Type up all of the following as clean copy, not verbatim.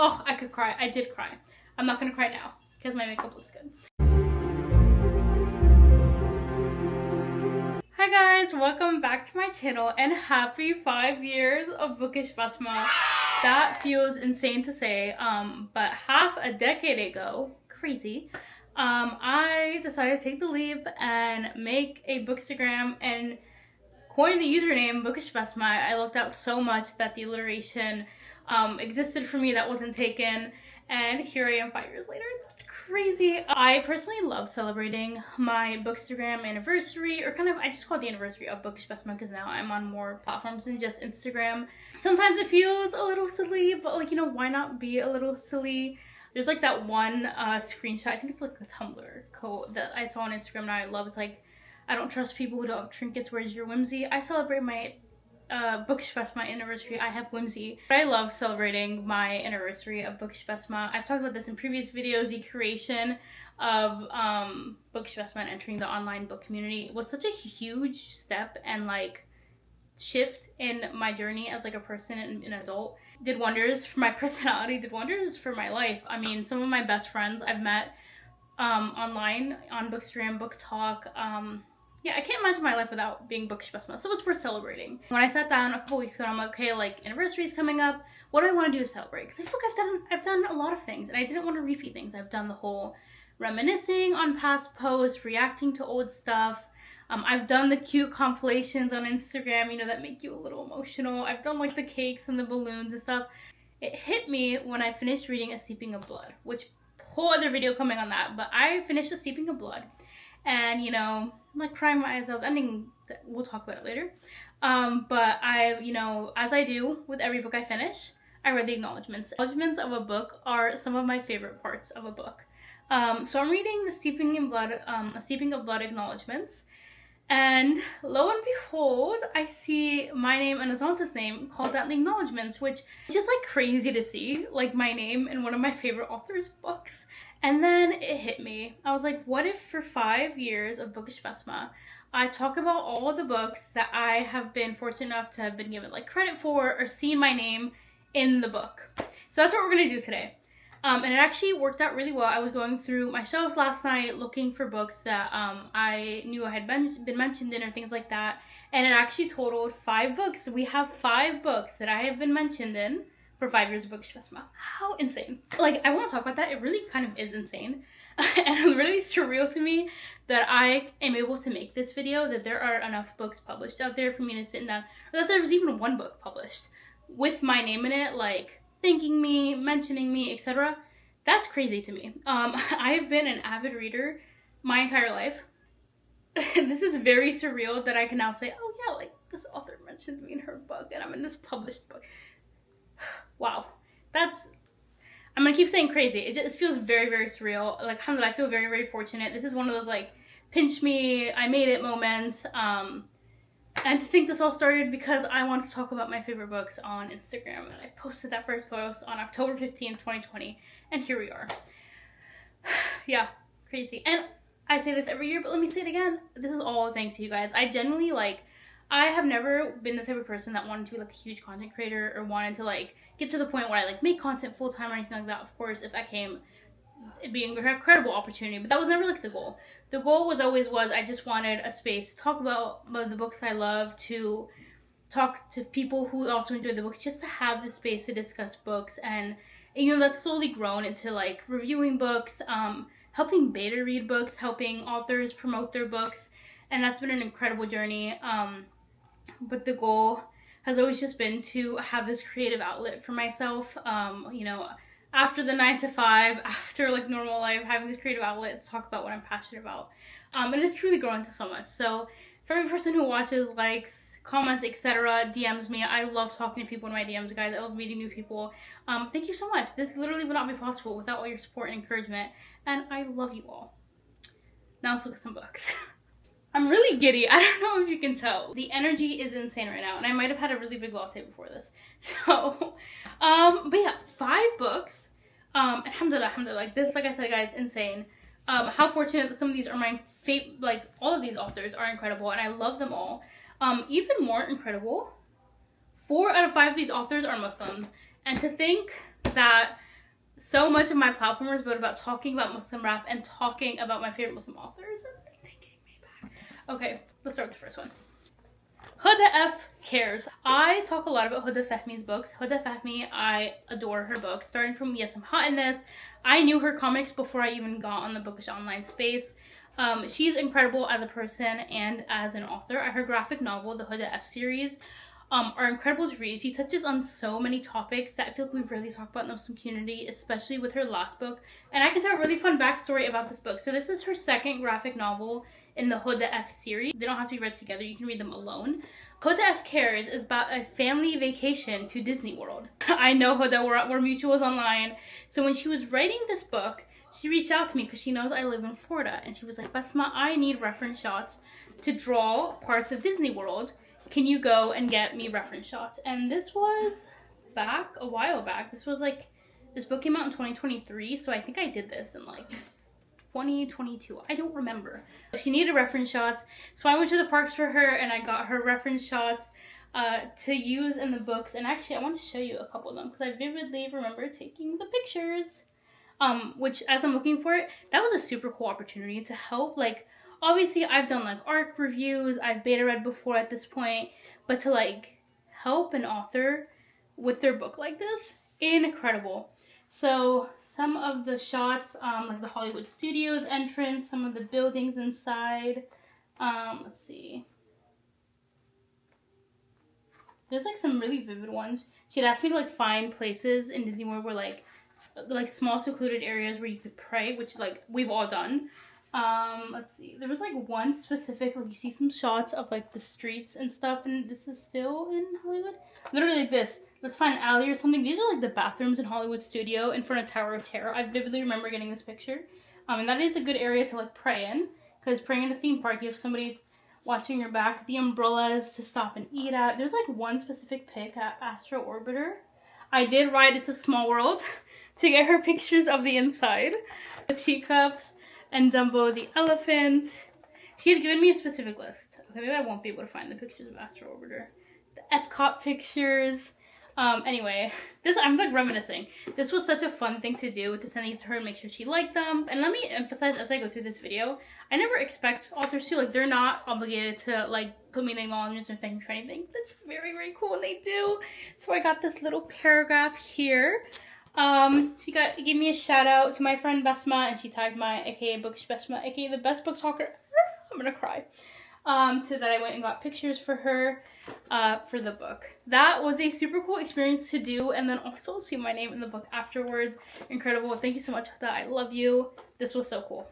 Oh, I could cry. I did cry. I'm not gonna cry now because my makeup looks good. Hi guys, welcome back to my channel and happy 5 years of Bookish Basma. That feels insane to say, but half a decade ago, crazy, I decided to take the leap and make a bookstagram and coin the username Bookish Basma. I looked out so much that the alliteration existed for me that wasn't taken, and here I am 5 years later. That's crazy. I personally love celebrating my bookstagram anniversary, or kind of, I just call it the anniversary of Bookish Basma because now I'm on more platforms than just Instagram. Sometimes it feels a little silly, but like, you know, why not be a little silly? There's like that one screenshot, I think it's like a Tumblr quote that I saw on Instagram and I love. It's like, I don't trust people who don't have trinkets, where's your whimsy? I celebrate my Bookish Basma anniversary, I have whimsy. But I love celebrating my anniversary of Bookish Basma. I've talked about this in previous videos. The creation of Bookish Basma and entering the online book community was such a huge step and like shift in my journey as like a person and an adult. Did wonders for my personality, did wonders for my life. I mean, some of my best friends I've met online on Bookstagram, Book Talk. Yeah, I can't imagine my life without being Bookish Basma, so it's worth celebrating. When I sat down a couple weeks ago, I'm like, okay, like anniversary's coming up. What do I want to do to celebrate? Because I feel like I've done a lot of things, and I didn't want to repeat things. I've done the whole reminiscing on past posts, reacting to old stuff. I've done the cute compilations on Instagram, you know, that make you a little emotional. I've done like the cakes and the balloons and stuff. It hit me when I finished reading A Steeping of Blood, which whole other video coming on that, but I finished A Steeping of Blood. And, you know, I'm like crying my eyes out. I mean, we'll talk about it later. But I, you know, as I do with every book I finish, I read the acknowledgements. Acknowledgements of a book are some of my favorite parts of a book. So I'm reading The Steeping in Blood, A Steeping of Blood acknowledgements. And lo and behold, I see my name and Azanta's name called out in the acknowledgements, which is just like crazy to see, like my name in one of my favorite authors' books. And then it hit me. I was like, what if for 5 years of Bookish Basma, I talk about all the books that I have been fortunate enough to have been given like credit for or seen my name in the book. So that's what we're gonna do today. And it actually worked out really well. I was going through my shelves last night looking for books that I knew I had been mentioned in or things like that. And it actually totaled 5 books. We have 5 books that I have been mentioned in for 5 years of Bookish Basma. How insane. Like, I want to talk about that. It really kind of is insane. And it's really surreal to me that I am able to make this video, that there are enough books published out there for me to sit down, or that there was even one book published with my name in it, like thanking me, mentioning me, etc. That's crazy to me. I have been an avid reader my entire life. This is very surreal that I can now say, oh yeah, like this author mentioned me in her book and I'm in this published book. Wow. That's, I'm gonna keep saying crazy. It just feels very, very surreal. Like, alhamdulillah, I feel very, very fortunate. This is one of those like pinch me, I made it moments. And to think this all started because I wanted to talk about my favorite books on Instagram, and I posted that first post on October 15th, 2020, and here we are. Yeah, crazy. And I say this every year, but let me say it again. This is all thanks to you guys. I genuinely, like, I have never been the type of person that wanted to be like a huge content creator or wanted to like get to the point where I like make content full time or anything like that. Of course, if that came, it'd be an incredible opportunity, but that was never like the goal. The goal was I just wanted a space to talk about the books I love, to talk to people who also enjoy the books, just to have the space to discuss books. And you know, that's slowly grown into like reviewing books, helping beta read books, helping authors promote their books, and that's been an incredible journey. But the goal has always just been to have this creative outlet for myself, you know, after the 9 to 5, after like normal life, having this creative outlet to talk about what I'm passionate about. And it's truly grown into so much. So for every person who watches, likes, comments, etc., DMs me, I love talking to people in my DMs, guys. I love meeting new people. Thank you so much. This literally would not be possible without all your support and encouragement, and I love you all. Now let's look at some books. I'm really giddy. I don't know if you can tell. The energy is insane right now, and I might have had a really big latte before this. So, but yeah, 5 books. Alhamdulillah, like this, like I said, guys, insane. How fortunate that some of these are my favorite, like all of these authors are incredible, and I love them all. Even more incredible, 4 out of 5 of these authors are Muslims. And to think that so much of my platform is about talking about Muslim rap and talking about my favorite Muslim authors. Taking me back. Okay, let's start with the first one. Huda F. Cares. I talk a lot about Huda Fahmi's books. Huda Fahmi, I adore her books. Starting from Yes, I'm Hot in This. I knew her comics before I even got on the bookish online space. She's incredible as a person and as an author. Her graphic novel, the Huda F series, are incredible to read. She touches on so many topics that I feel like we really talk about in the Muslim community, especially with her last book. And I can tell a really fun backstory about this book. So this is her second graphic novel in the Huda F series. They don't have to be read together. You can read them alone. Huda F. Cares is about a family vacation to Disney World. I know Huda, we're mutuals online. So when she was writing this book, she reached out to me because she knows I live in Florida. And she was like, Basma, I need reference shots to draw parts of Disney World. Can you go and get me reference shots? And this was back a while back. This book came out in 2023. So I think I did this in like 2022. I don't remember. She needed reference shots. So I went to the parks for her and I got her reference shots to use in the books. And actually I want to show you a couple of them because I vividly remember taking the pictures. Which as I'm looking for it, that was a super cool opportunity to help. Like, obviously I've done like ARC reviews, I've beta read before at this point, but to like help an author with their book like this, incredible. So some of the shots, like the Hollywood Studios entrance, some of the buildings inside, let's see. There's like some really vivid ones. She'd asked me to like find places in Disney World where like small secluded areas where you could pray, which like we've all done. Let's see. There was like one specific, like you see some shots of like the streets and stuff, and this is still in Hollywood. Literally like this. Let's find an alley or something. These are like the bathrooms in Hollywood Studio in front of Tower of Terror. I vividly remember getting this picture. And that is a good area to like pray in, because praying in a theme park, you have somebody watching your back. The umbrellas to stop and eat at. There's like one specific pic at Astro Orbiter. I did ride It's a Small World to get her pictures of the inside. The teacups and Dumbo the elephant. She had given me a specific list. Okay, maybe I won't be able to find the pictures of Astro Orbiter. The Epcot pictures. Anyway, I'm like reminiscing. This was such a fun thing to do, to send these to her and make sure she liked them. And let me emphasize as I go through this video, I never expect authors to, like, they're not obligated to, like, put me in acknowledgements or thank me for anything. That's very, very cool when they do. So I got this little paragraph here. She gave me a shout out to my friend Basma, and she tagged my aka bookishbasma, aka the best book talker. I'm gonna cry. So that I went and got pictures for her for the book. That was a super cool experience to do, and then also see my name in the book afterwards. Incredible. Thank you so much for that. I love you. This was so cool.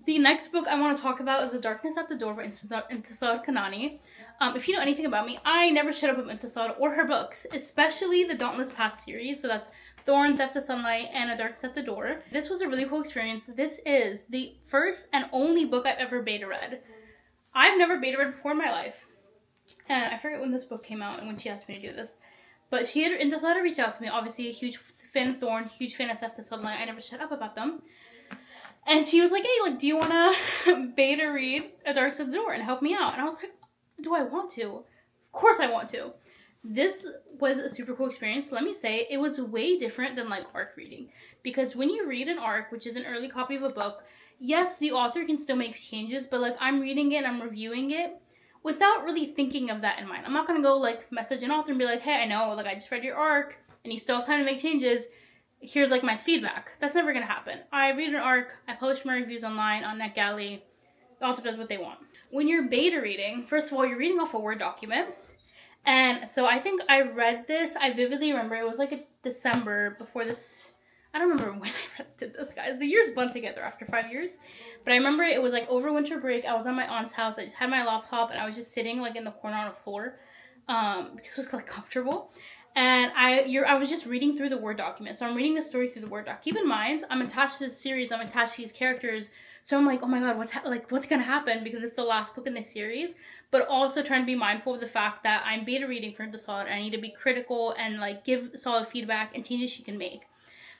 The next book I want to talk about is The Darkness at the Door by Intisar Kanani. If you know anything about me, I never shut up about Intisar or her books, especially the Dauntless Path series. So that's Thorn, Theft of Sunlight, and A Darkness at the Door. This was a really cool experience. This is the first and only book I've ever beta read. I've never beta read before in my life. And I forget when this book came out and when she asked me to do this. But she had decided to reach out to me. Obviously, a huge fan of Thorn, huge fan of Theft of Sunlight. I never shut up about them. And she was like, hey, like, do you want to beta read A Darkness at the Door and help me out? And I was like, do I want to? Of course I want to. This was a super cool experience. Let me say, it was way different than, like, ARC reading. Because when you read an ARC, which is an early copy of a book, yes, the author can still make changes, but, like, I'm reading it and I'm reviewing it without really thinking of that in mind. I'm not going to go, like, message an author and be like, hey, I know, like, I just read your ARC and you still have time to make changes. Here's, like, my feedback. That's never going to happen. I read an ARC, I publish my reviews online on NetGalley. The author does what they want. When you're beta reading, first of all, you're reading off a Word document. And so I think I read this, I vividly remember, it was like a December before this. I don't remember when I did this, guys. The years blend together after 5 years. But I remember it was like over winter break. I was at my aunt's house. I just had my laptop and I was just sitting like in the corner on the floor because it was like comfortable. And I was just reading through the Word document. So I'm reading the story through the Word doc. Keep in mind, I'm attached to this series. I'm attached to these characters. So I'm like, oh my god, what's gonna happen? Because it's the last book in the series. But also trying to be mindful of the fact that I'm beta reading for Intisar and I need to be critical and like give solid feedback and changes she can make.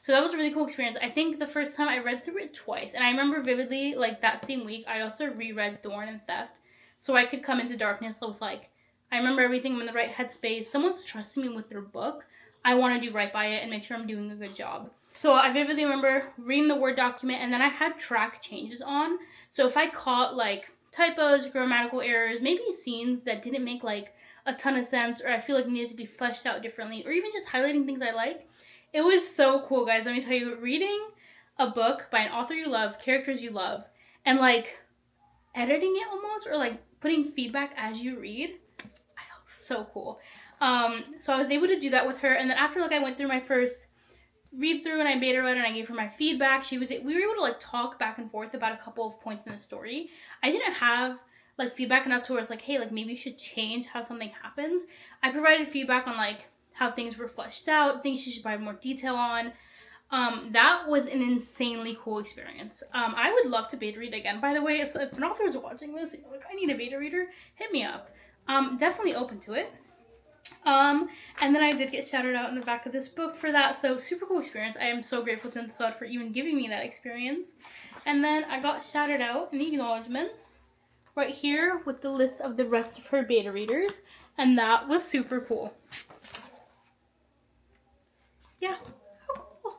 So that was a really cool experience. I think the first time I read through it twice. And I remember vividly, like, that same week, I also reread Thorn and Theft. So I could come into Darkness with, like, I remember everything. I'm in the right headspace. Someone's trusting me with their book. I want to do right by it and make sure I'm doing a good job. So I vividly remember reading the Word document, and then I had track changes on. So if I caught like typos, grammatical errors, maybe scenes that didn't make like a ton of sense, or I feel like needed to be fleshed out differently, or even just highlighting things I like, it was so cool, guys. Let me tell you, reading a book by an author you love, characters you love, and like editing it almost, or like putting feedback as you read, I felt so cool. So I was able to do that with her, and then after like I went through my first read through and I beta read and I gave her my feedback, we were able to like talk back and forth about a couple of points in the story. I didn't have like feedback enough to where it's like, hey, like maybe you should change how something happens. I provided feedback on like how things were fleshed out, things you should provide more detail on. That was an insanely cool experience. I would love to beta read again, by the way. If an author is watching this and you're like, I need a beta reader, hit me up. Definitely open to it. And then I did get shouted out in the back of this book for that, so super cool experience. I am so grateful to Nsod for even giving me that experience. And then I got shouted out in the acknowledgements right here with the list of the rest of her beta readers, and that was super cool. Yeah, how cool.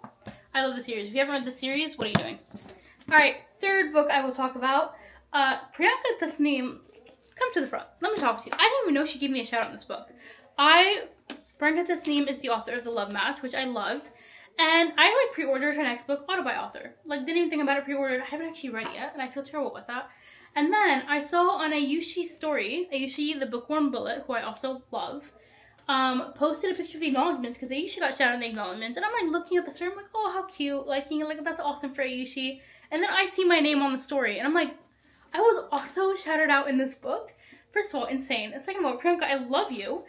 I love the series. If you haven't read the series, what are you doing? Alright, third book I will talk about. Priyanka Tasneem, come to the front. Let me talk to you. I didn't even know she gave me a shout out in this book. Priyanka Tasneem is the author of The Love Match, which I loved. And I like pre-ordered her next book, Auto by Author. Like, didn't even think about it, pre-ordered. I haven't actually read it yet, and I feel terrible about that. And then I saw on Ayushi story, Ayushi, the bookworm bullet, who I also love, posted a picture of the acknowledgements, because Ayushi got shouted in the acknowledgements. And I'm like looking at the story, I'm like, oh, how cute. Liking it, like, that's awesome for Ayushi. And then I see my name on the story, and I'm like, I was also shouted out in this book. First of all, insane. And second of all, Priyanka, I love you.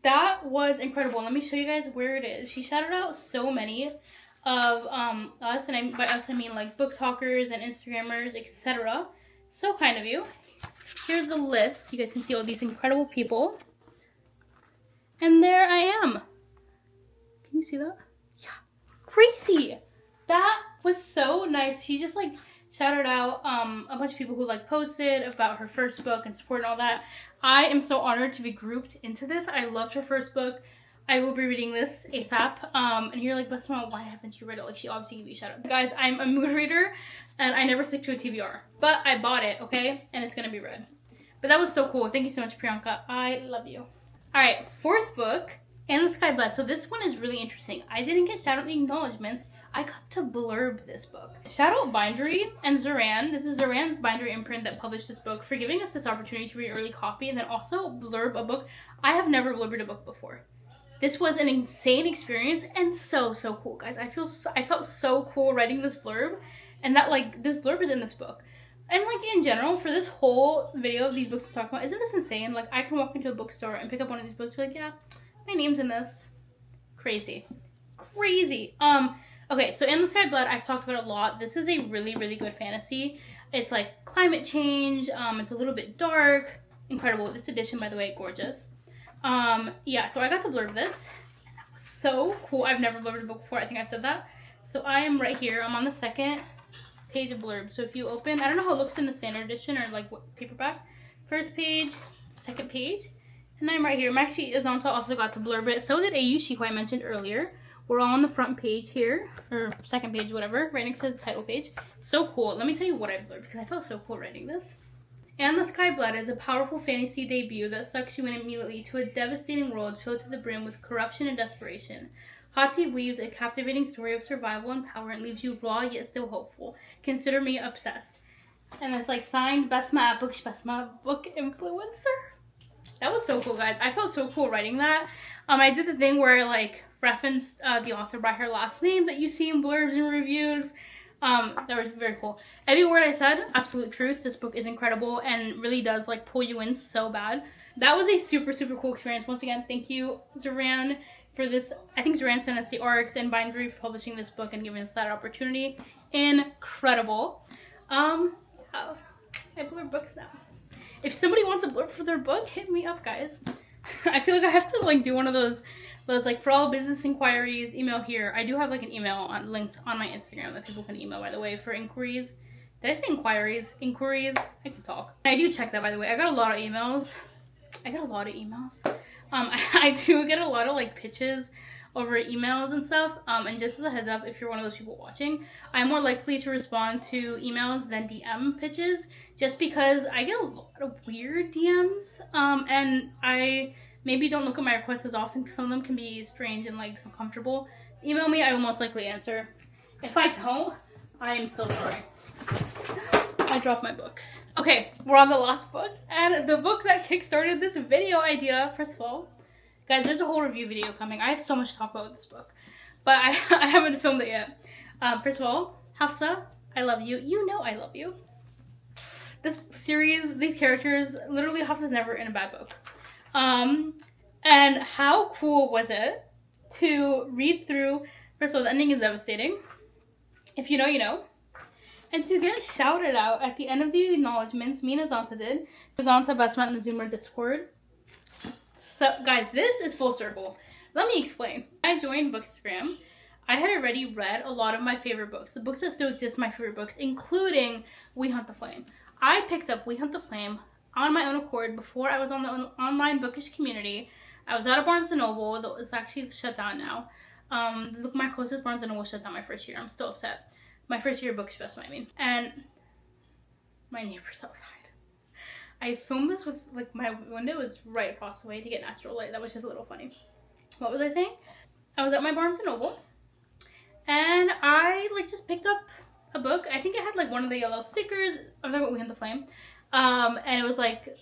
That was incredible. Let me show you guys where it is. She shouted out so many of us, and by us I mean like book talkers and Instagrammers, etc. So kind of you. Here's the list. You guys can see all these incredible people. And there I am. Can you see that? Yeah. Crazy. That was so nice. She just like shouted out a bunch of people who like posted about her first book and support and all that. I am so honored to be grouped into this. I loved her first book. I will be reading this ASAP. And you're like, Basma, why haven't you read it? Like, she obviously gave you a shout out. Guys, I'm a mood reader and I never stick to a TBR. But I bought it, okay? And it's gonna be read. But that was so cool. Thank you so much, Priyanka. I love you. Alright, fourth book, And the Sky Blessed. So this one is really interesting. I didn't get shout out in the acknowledgements. I got to blurb this book. Shout out Bindery and Zoran. This is Zoran's Bindery imprint that published this book for giving us this opportunity to read early copy and then also blurb a book. I have never blurbered a book before. This was an insane experience and so cool, guys. I felt so cool writing this blurb, and that like this blurb is in this book. And like in general, for this whole video of these books I'm talking about, isn't this insane? Like I can walk into a bookstore and pick up one of these books and be like, yeah, my name's in this. Crazy. Crazy. Okay, so In the Sky Blood, I've talked about a lot. This is a really, really good fantasy. It's like climate change. It's a little bit dark. Incredible. This edition, by the way, gorgeous. Yeah, so I got to blurb this. And that was so cool. I've never blurred a book before. I think I've said that. So I am right here. I'm on the second page of blurb. So if you open, I don't know how it looks in the standard edition or like what paperback. First page, second page. And I'm right here. Actually, Azanta also got to blurb it. So did Ayushi, who I mentioned earlier. We're all on the front page here, or second page, whatever, right next to the title page. So cool. Let me tell you what I blurred, because I felt so cool writing this. And the Sky Blood is a powerful fantasy debut that sucks you in immediately to a devastating world filled to the brim with corruption and desperation. Hati weaves a captivating story of survival and power and leaves you raw yet still hopeful. Consider me obsessed. And it's like signed Basma at bookishbasma, book influencer. That was so cool, guys. I felt so cool writing that. I did the thing where I like referenced the author by her last name that you see in blurbs and reviews. That was very cool. Every word I said, absolute truth. This book is incredible and really does like pull you in so bad. That was a super cool experience. Once again, thank you, Zoran, for this. I think Zoran sent us the arcs and Bindery for publishing this book and giving us that opportunity. Incredible. I blurb books now. If somebody wants a blurb for their book, hit me up, guys. I feel like I have to like do one of those like for all business inquiries, email here. I do have like an email linked on my Instagram that people can email, by the way, for inquiries. Did I say inquiries? Inquiries? I can talk. I do check that, by the way. I got a lot of emails. I do get a lot of like pitches over emails and stuff. And just as a heads up, if you're one of those people watching, I'm more likely to respond to emails than DM pitches, just because I get a lot of weird DMs. And I maybe don't look at my requests as often because some of them can be strange and like uncomfortable. Email me, I will most likely answer. If I don't, I am so sorry. I dropped my books. Okay, we're on the last book, and the book that kickstarted this video idea, first of all, guys, there's a whole review video coming. I have so much to talk about with this book, but I haven't filmed it yet. First of all, Hafsa, I love you. You know I love you. This series, these characters, literally Hafsa's never in a bad book. And how cool was it to read through, first of all, the ending is devastating. If you know, you know. And to get shouted out at the end of the acknowledgements, me and Azanta did. Azanta, Basma, and the Zoomer Discord. So, guys, this is full circle. Let me explain. I joined Bookstagram. I had already read a lot of my favorite books. The books that still exist, my favorite books, including We Hunt the Flame. I picked up We Hunt the Flame on my own accord before I was on the online bookish community. I was at a Barnes & Noble, though it's actually shut down now. Look, my closest Barnes & Noble shut down my first year. I'm still upset. My first year of bookishbasma, I mean. And my neighbor's outside. I filmed this with, like, my window was right across the way to get natural light. That was just a little funny. What was I saying? I was at my Barnes & Noble. And I, like, just picked up a book. I think it had, like, one of the yellow stickers. I'm talking about We Hunt the Flame. And it was, like,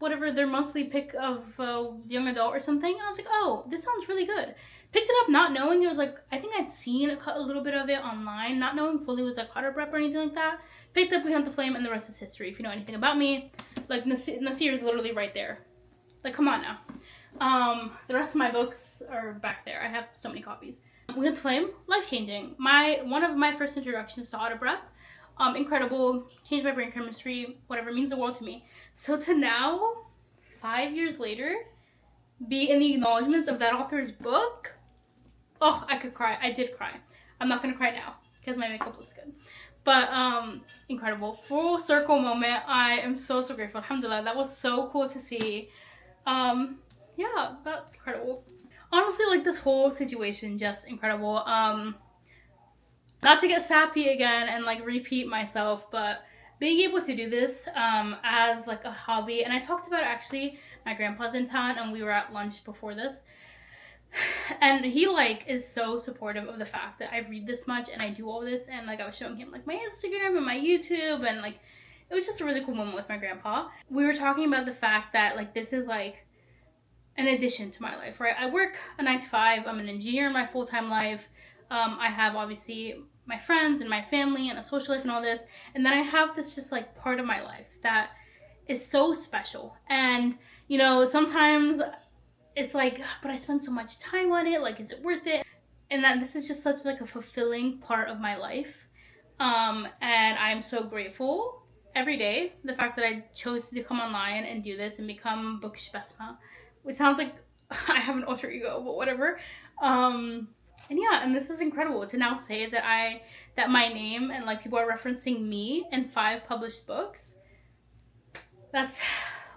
whatever, their monthly pick of young adult or something. And I was like, oh, this sounds really good. Picked it up not knowing it was like, I think I'd seen a little bit of it online, not knowing fully it was like auto prep or anything like that. Picked up We Hunt the Flame, and the rest is history. If you know anything about me, like Nasir is literally right there. Like, come on now. The rest of my books are back there. I have so many copies. We Hunt the Flame, life-changing. One of my first introductions to auto prep. Incredible, changed my brain chemistry, whatever, means the world to me. So to now, 5 years later, be in the acknowledgements of that author's book. Oh, I could cry. I did cry. I'm not gonna cry now because my makeup looks good. But incredible. Full circle moment. I am so grateful. Alhamdulillah. That was so cool to see. Yeah, that's incredible. Honestly, like, this whole situation, just incredible. Not to get sappy again and like repeat myself, but being able to do this as like a hobby, and I talked about it, actually, my grandpa's in town and we were at lunch before this. And he, like, is so supportive of the fact that I read this much and I do all this. And, like, I was showing him, like, my Instagram and my YouTube. And, like, it was just a really cool moment with my grandpa. We were talking about the fact that, like, this is, like, an addition to my life, right? I work a 9 to 5. I'm an engineer in my full-time life. I have, obviously, my friends and my family and a social life and all this. And then I have this just, like, part of my life that is so special. And, you know, sometimes it's like, but I spend so much time on it, like, is it worth it? And that this is just such, like, a fulfilling part of my life. And I'm so grateful every day, the fact that I chose to come online and do this and become bookishbasma, which sounds like I have an alter ego, but whatever. And yeah, and this is incredible to now say that my name and, like, people are referencing me in 5 published books. That's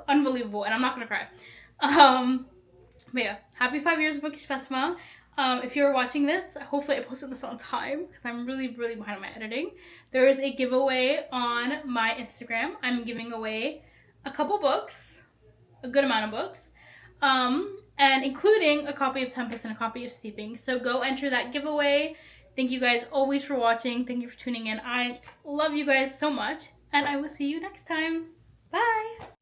unbelievable, and I'm not gonna cry. But yeah, happy 5 years of bookishbasma. If you're watching this, hopefully I posted this on time because I'm really behind on my editing. There is a giveaway on my Instagram. I'm giving away a couple books, a good amount of books, and including a copy of Tempest and a copy of Steeping. So go enter that giveaway. Thank you guys always for watching. Thank you for tuning in. I love you guys so much, and I will see you next time. Bye!